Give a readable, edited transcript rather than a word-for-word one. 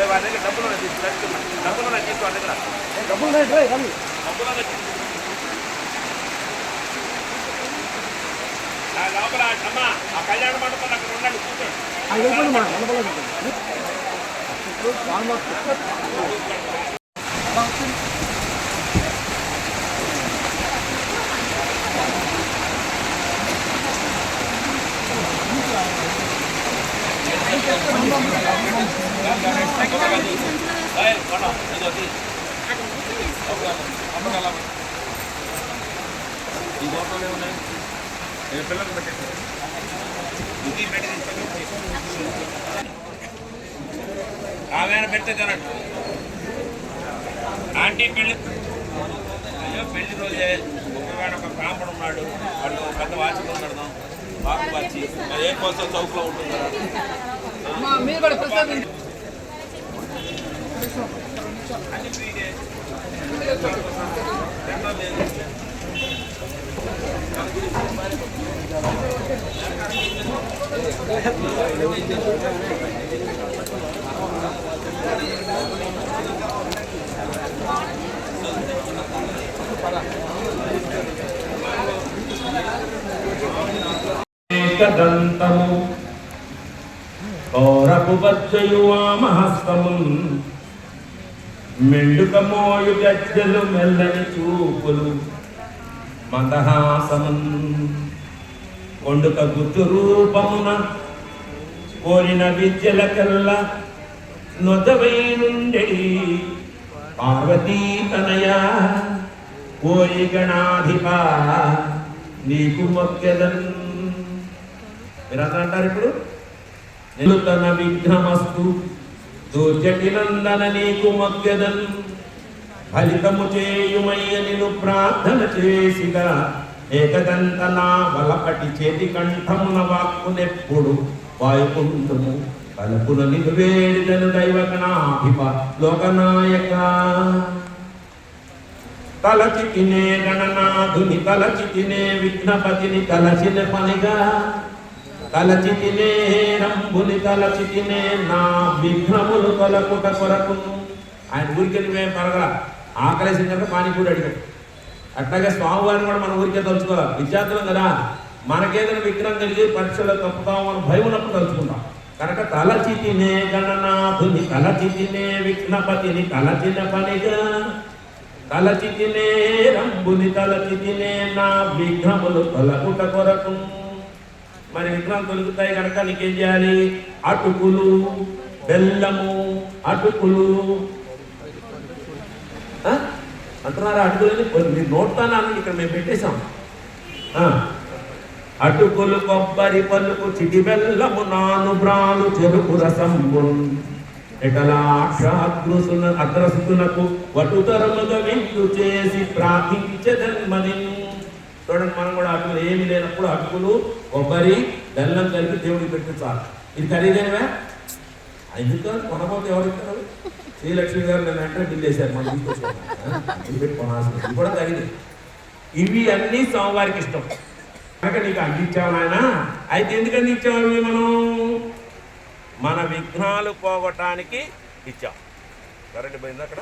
వాళ్ళ దగ్గర డబ్బులు తీసుకో వాళ్ళ దగ్గర డబ్బులు లోపల అమ్మ ఆ కళ్యాణ మండపం అక్కడ ఉండండి ఈ గోటలు ఉన్నాయి పిల్లలు పెట్టేసి ఆమెను పెడితే తినట్టు ఆంటీ పెళ్ళి అయ్యో పెళ్లి రోజే ఒక కాంపడు ఉన్నాడు వాడు పెద్ద వాచ్లో ఉన్నాడు బాబు వచ్చి మరి ఏ కోసం చౌక్లో ఉంటుంది అన్ని ఫ్రీగే దంతము కోరపు బచ్చయువామహస్తము మెండుకమోయు గజ్జలు మెల్లని చూపులు మందహాసమున్ కొండుక గుర్తు రూపమున కోరిన విద్యలకెల్ల నొదవై నుండెడి పార్వతీ తనయ కోరి గణాధిప నీకు మొక్కెదన్ మీరంతా అంటారు ఇప్పుడు నిలుతన విఘ్నమస్తు దుర్జటినందన నీకు మొక్కెదన్ ఫలితము చేయుమయ్య నిన్ను ప్రార్థన చేసిగా ఏకదంత నా వలపటి చేతి కంఠమున వాక్కునెప్పుడు వాయుకుంటుము కలుపున నిన్ను వేడిదను దైవగణాధిప లోకనాయక తలచితినే గణనాథుని తలచితినే విఘ్నపతిని తలచిన పనిగా తలచితినే రంభుని తలచితినే నా విఘ్నములు తొలకుట కొరకు ఆయన ఊరికెళ్ళి మేము పరగల ఆకలేసిన కనుక పానీపూరి అడిగాడు అట్లాగే స్వామివారిని కూడా మన ఊరికే తలుచుకోవాలి విద్యార్థులం కదా మనకేదైనా విగ్రహం కలిగి పరీక్షలో తప్పుతాం అని భయం ఉన్నప్పుడు తలుచుకుంటాం కనుక తలచితినే గణనాథుని తలచితినే విఘ్నపతిని తలచిన పనిగా తలచితినే రంభుని తలచితినే నా విఘ్నములు తొలకుట కొరకు మరి విగ్రహం తొలుగుతాయి కనుక నీకేం చేయాలి అటుకులు బెల్లము అటుకులు అంటున్నారా అటుకులని మీరు నోట్తాను ఇక్కడ మేము పెట్టేశాం అటుకులు కొబ్బరి పలుకు చిటి బెల్లము నాను బ్రాలు చెరుకు రసంబు ఎటలాక్షాగ్రుసున అగ్రసునకు వటుతరముగా విందు చేసి ప్రార్థించదన్మని చూడండి మనం కూడా అటుకులు ఏమి లేనప్పుడు అటుకులు కొబ్బరి బెల్లం కలిపి దేవుడికి పెట్టించాలి ఇది ఖరీదైనవా ఎందుకు కొనబోతే ఎవరు ఇస్తారు శ్రీలక్ష్మి గారు నేను వెంటనే బిల్ వేశారు మనం తీసుకొచ్చుకోవాలి పెట్టి కొనాల్సింది ఇది కూడా ఖరీదు ఇవి అన్నీ స్వామివారికి ఇష్టం కనుక నీకు అందించాము ఆయన అయితే ఎందుకు అందించాము ఇవి మనం మన విఘ్నాలు పోగొట్టడానికి ఇచ్చాం కరెంట్ పోయింది అక్కడ